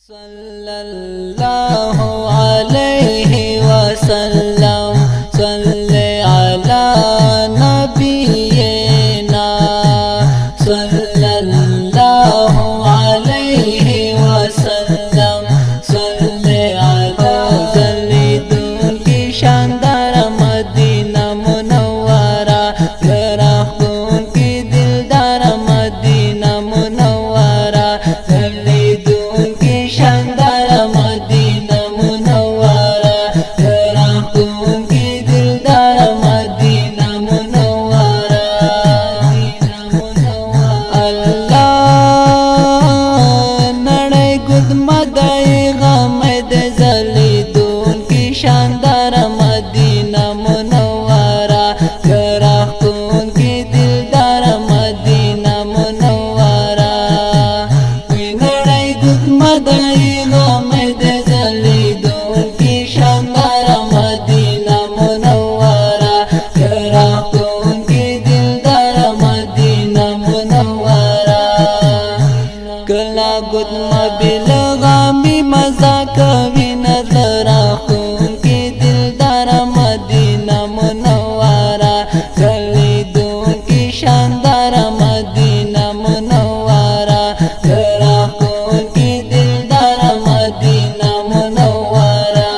सल्लल्लाहु अलैहि वसल्लम सल्ले अला नबीना सल्लल्लाहु अलैहि वसल्लम सल्ले अला ज़लीदुल की शानदार मदीना मुनव्वरा गराखून की दिलदार मदीना मुनव्वरा ज़लीदुल की शानदार मदीना मुनव्वरा गराखून की दिलदार मदीना मुनव्वरा अल्लाह नड़े गुद मदाई गमद ज़लीदुल की शानदार मदीना मुनव्वरा गराखून की दिलदार मदीना मुनव्वरा नड़े गुद मदाई गमद ज़लीदुल की शानदार मदीना मुनव्वरा गराखून की दिलदार मदीना मुनव्वरा कला गुद मबिल गामी मजा कभी नजरा खून की दिलदार मदीना मुनव्वरा ज़लीदुल की शानदार मदीना मुनव्वरा गराखून की दिलदार मदीना मुनव्वरा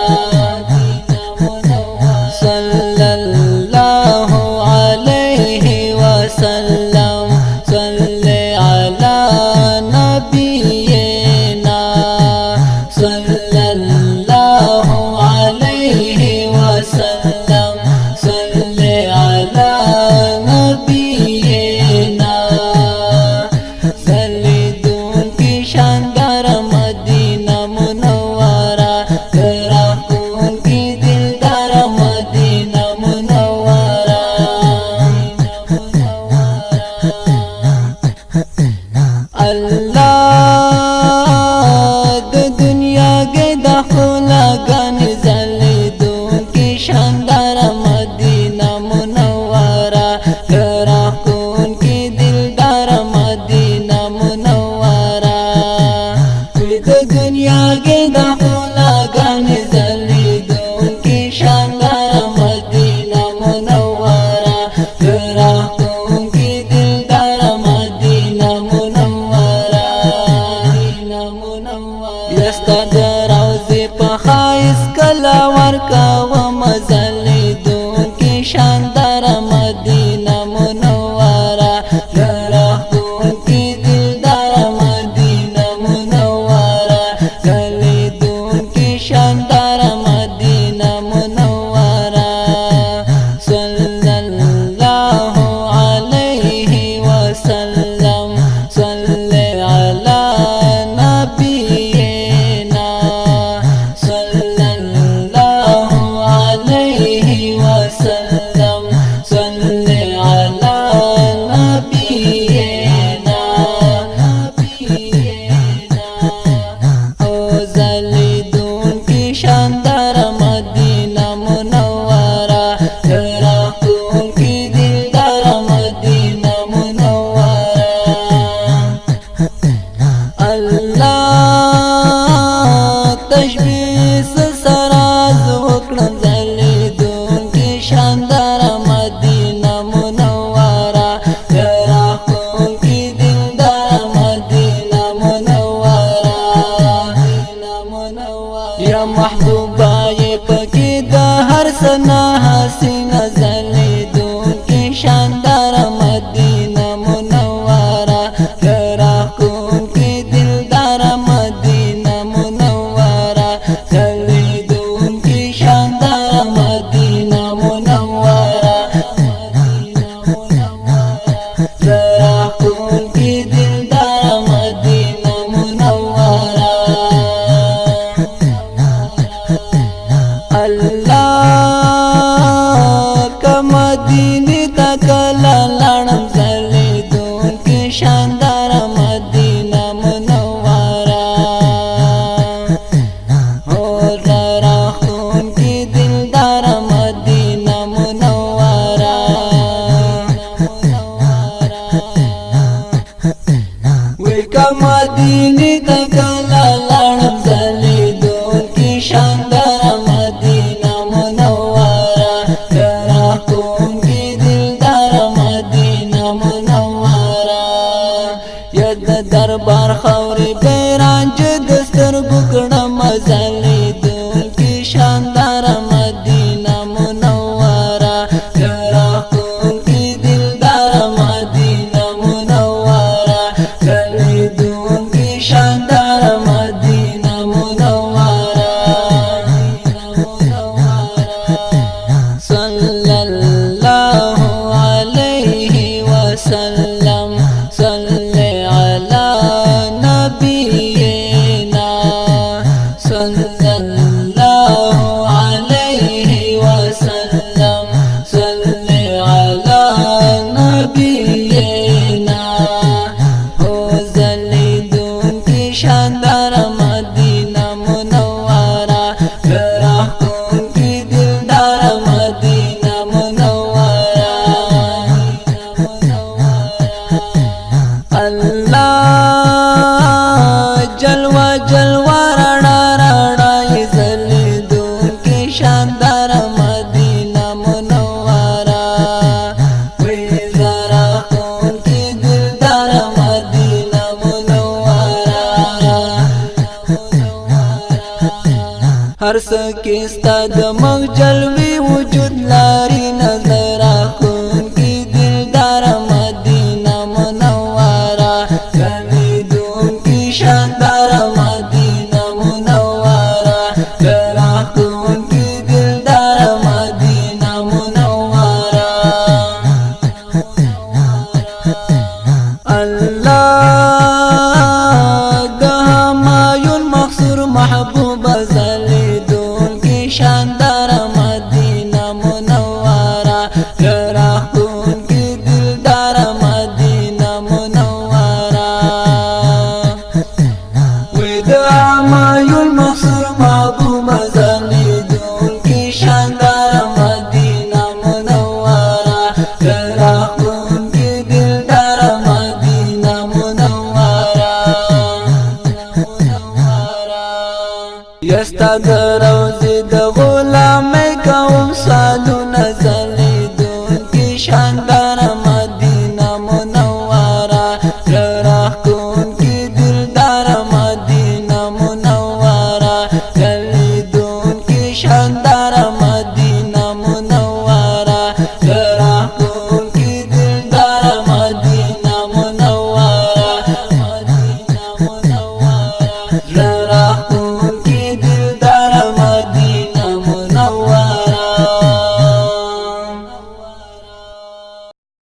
सल्लल्लाहु अलैहि वसल्लम सल्ले अला नबीना सल्लल्लाहु अलैहि वसल्लम सल्ले अला नबीना ज़लीदुल की शानदार मदीना मुनव्वरा गराखून की दिलदार मदीना मुनव्वरा अल्लाह दुनिया के दखला गन ज़लीदुल की शानदार मदीना मुनव्वरा गराखून की दिलदार मदीना मुनव्वरा दुनिया के दखला गन ज़लीदुल की शानदार मदीना मुनव्वरा गराखून की दिलदार मदीना मुनव्वरा यस्तदराउज़े पखाइस कला वर्का व ज़लीदुल की शानदार मदीना मुनव्वरा गराखून की दिलदार मदीना मुनव्वरा ज़लीदुल की शानदार मदीना मुनव्वरा सल्लल्लाहु अलैहि वसल्लम सल्ले अला नबीना सल्लल्लाहु अलैहि वसल्लम सल्ले अला नबीना ओ ज़लीदुल की शानदार मदीना मुनव्वरा गराखून की दिलदार मदीना मुनव्वरा अल्लाह तशबीस सराज वकरम ज़लीदुल की शानदार मदीना मुनव्वरा गराखून की दिलदार मदीना मुनव्वरा या महबूबा ये पकीदा हर सना हसीना ज़लीदुल की शानदार मदीना मुनव्वरा गराखून की दिलदार मदीना मुनव्वरा ज़लीदुल की शानदार मदीना मुनव्वरा गराखून की दिलदार मदीना मुनव्वरा अल्लाह سترګو کړم ځلېدونکې شانداره مدینه منوره راښکونکې دلداره مدینه منوره ځلېدونکې شانداره مدینه منوره صلی الله علیه وسلم صلی علی نبینا صلی الله علیه وسلم صلی علی نبینا او ځلېدونکې شانداره مدینه منوره راښکونکې دلداره مدینه منوره الله جلوه جلوه رڼا رڼا یې ځلېدونکې شانداره مدینه منوره وې راښکونکې دلداره مدینه منوره هر څه کې ستا د مخ جلوې وجود لري نظر راښکونکې دلداره مدینه منوره ځلېدونکې شانداره مدینه منوره راښکونکې دلداره مدینه منوره الله د همایون مقصور محبوبه ځلېدونکې شانداره مدینه منوره راښکونکې دلداره مدینه منوره وې د همایون مقصور محبوبه ځلېدونکې شانداره مدینه منوره راښکونکې دلداره مدینه منوره یستا د روضې د غلامۍ کوم سالونه ځلېدونکې شانداره